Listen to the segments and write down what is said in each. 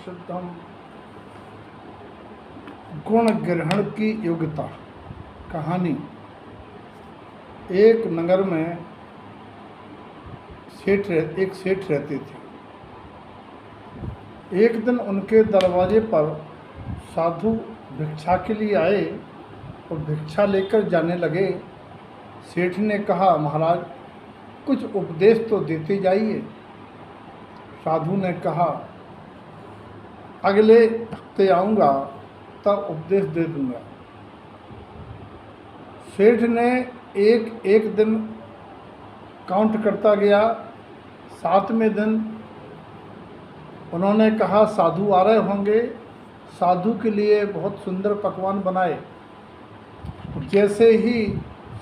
शुद्धम गुण ग्रहण की योग्यता। कहानी। एक नगर में एक सेठ रहते थे। एक दिन उनके दरवाजे पर साधु भिक्षा के लिए आए और भिक्षा लेकर जाने लगे। सेठ ने कहा, महाराज कुछ उपदेश तो देते जाइए। साधु ने कहा, अगले हफ्ते आऊँगा तब उपदेश दे दूँगा। सेठ ने एक दिन काउंट करता गया। 7वें दिन उन्होंने कहा, साधु आ रहे होंगे। साधु के लिए बहुत सुंदर पकवान बनाए। जैसे ही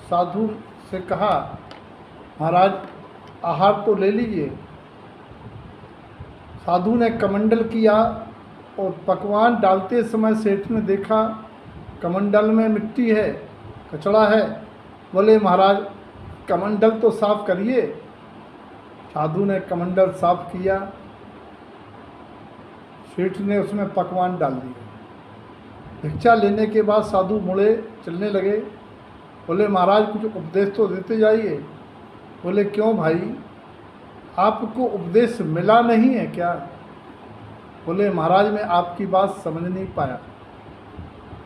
साधु से कहा, महाराज आहार तो ले लीजिए। साधु ने कमंडल किया और पकवान डालते समय सेठ ने देखा कमंडल में मिट्टी है, कचड़ा है। बोले, महाराज कमंडल तो साफ करिए। साधु ने कमंडल साफ किया। सेठ ने उसमें पकवान डाल दिए। भिक्षा लेने के बाद साधु मुड़े चलने लगे। बोले, महाराज कुछ उपदेश तो देते जाइए। बोले, क्यों भाई, आपको उपदेश मिला नहीं है क्या? बोले, महाराज मैं आपकी बात समझ नहीं पाया।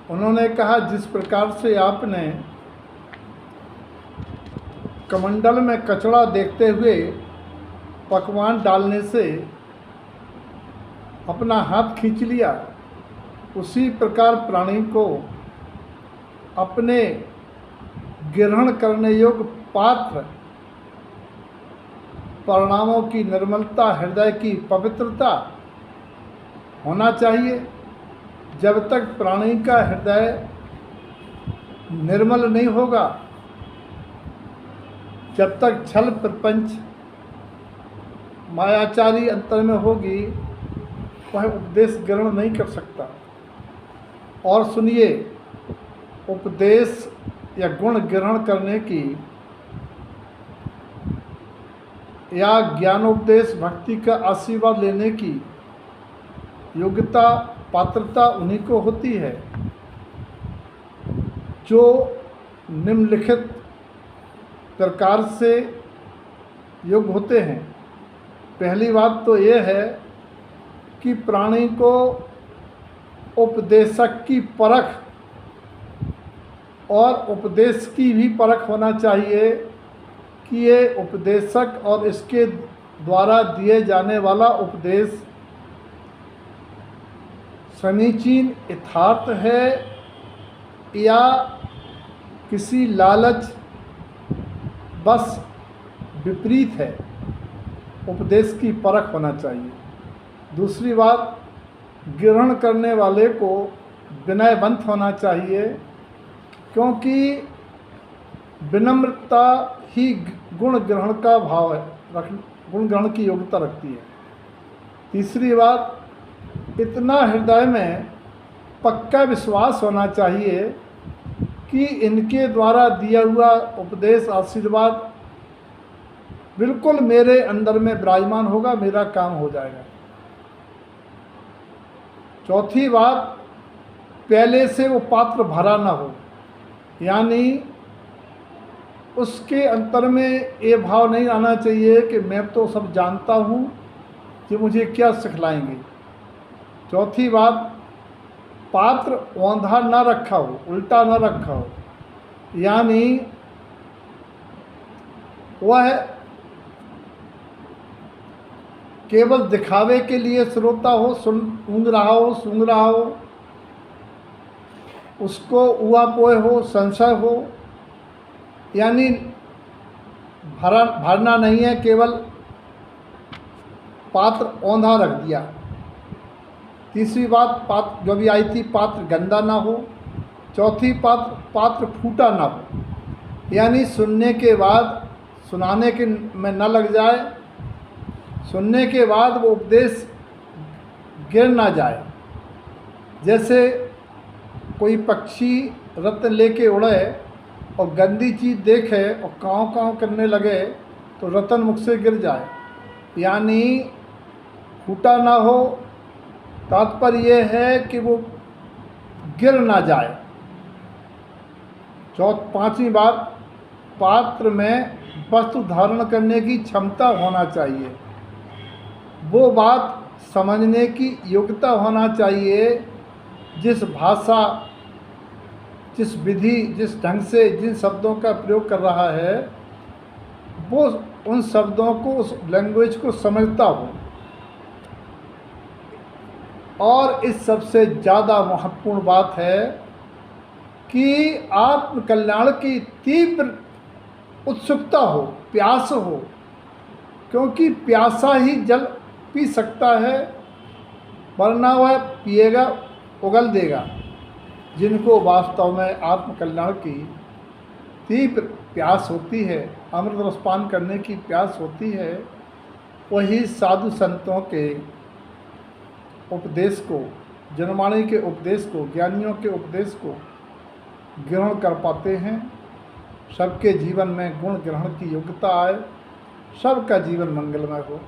उन्होंने कहा, जिस प्रकार से आपने कमंडल में कचड़ा देखते हुए पकवान डालने से अपना हाथ खींच लिया, उसी प्रकार प्राणी को अपने ग्रहण करने योग्य पात्र परिणामों की निर्मलता, हृदय की पवित्रता होना चाहिए। जब तक प्राणी का हृदय निर्मल नहीं होगा, जब तक छल प्रपंच मायाचारी अंतर में होगी, वह उपदेश ग्रहण नहीं कर सकता। और सुनिए, उपदेश या गुण ग्रहण करने की या ज्ञानोपदेश भक्ति का आशीर्वाद लेने की योग्यता, पात्रता उन्हीं को होती है जो निम्नलिखित प्रकार से योग्य होते हैं। पहली बात तो यह है कि प्राणी को उपदेशक की परख और उपदेश की भी परख होना चाहिए कि ये उपदेशक और इसके द्वारा दिए जाने वाला उपदेश समीचीन यथार्थ है या किसी लालच बस विपरीत है। उपदेश की परख होना चाहिए। दूसरी बात, ग्रहण करने वाले को विनयवंत होना चाहिए, क्योंकि विनम्रता ही गुण ग्रहण का भाव है, गुण ग्रहण की योग्यता रखती है। तीसरी बात, इतना हृदय में पक्का विश्वास होना चाहिए कि इनके द्वारा दिया हुआ उपदेश, आशीर्वाद बिल्कुल मेरे अंदर में विराजमान होगा, मेरा काम हो जाएगा। चौथी बात, पहले से वो पात्र भरा ना हो, यानी उसके अंतर में ये भाव नहीं आना चाहिए कि मैं तो सब जानता हूँ, कि मुझे क्या सिखलाएंगे। चौथी बात, पात्र औंधा ना रखा हो, उल्टा ना रखा हो, यानी वह केवल दिखावे के लिए श्रोता हो, सूंघ रहा हो, उसको उहापोह हो, संशय हो, यानी भरना नहीं है, केवल पात्र औंधा रख दिया। तीसरी बात, पात्र जो भी आई थी, पात्र गंदा ना हो। चौथी बात, पात्र फूटा ना हो, यानी सुनने के बाद सुनाने के में न लग जाए, सुनने के बाद वो उपदेश गिर ना जाए। जैसे कोई पक्षी रत्न लेके उड़े और गंदी चीज़ देखे और काँव काँव करने लगे तो रतन मुख से गिर जाए, यानी फूटा ना हो तात्पर्य यह है कि वो गिर ना जाए। पांचवी बात, पात्र में वस्तु धारण करने की क्षमता होना चाहिए। वो बात समझने की योग्यता होना चाहिए, जिस भाषा, जिस विधि, जिस ढंग से जिन शब्दों का प्रयोग कर रहा है, वो उन शब्दों को, उस लैंग्वेज को समझता हो। और इस सबसे ज़्यादा महत्वपूर्ण बात है कि आत्म कल्याण की तीव्र उत्सुकता हो, प्यास हो, क्योंकि प्यासा ही जल पी सकता है, वरना वह पिएगा उगल देगा। जिनको वास्तव में आत्म कल्याण की तीव्र प्यास होती है, अमृत रसपान करने की प्यास होती है, वही साधु संतों के उपदेश को, जनवाणी के उपदेश को, ज्ञानियों के उपदेश को ग्रहण कर पाते हैं। सबके जीवन में गुण ग्रहण की योग्यता आए, सबका जीवन मंगलमय हो।